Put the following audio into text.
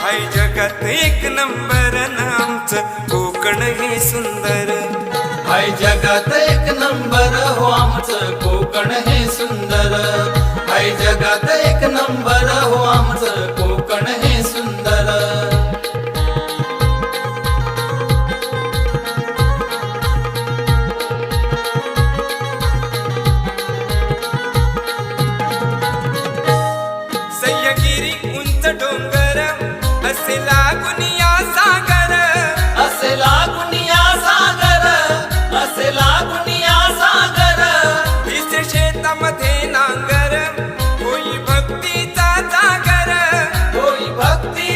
हाय जगात एक नंबर आमचं कोकण हे सुंदर. हाय जगात एक नंबर हो आमचं कोकण हे सुंदर. हाय जगात एक नंबर हो आमचं कोकण हे सुंदर. सह्यागिरी उंच डोंगर असे लागून या सागर. असे लागून या सागर. असे लागून या सागर. दिसे शेतामध्ये नांगर होई भक्तीचा जागर. होई भक्ती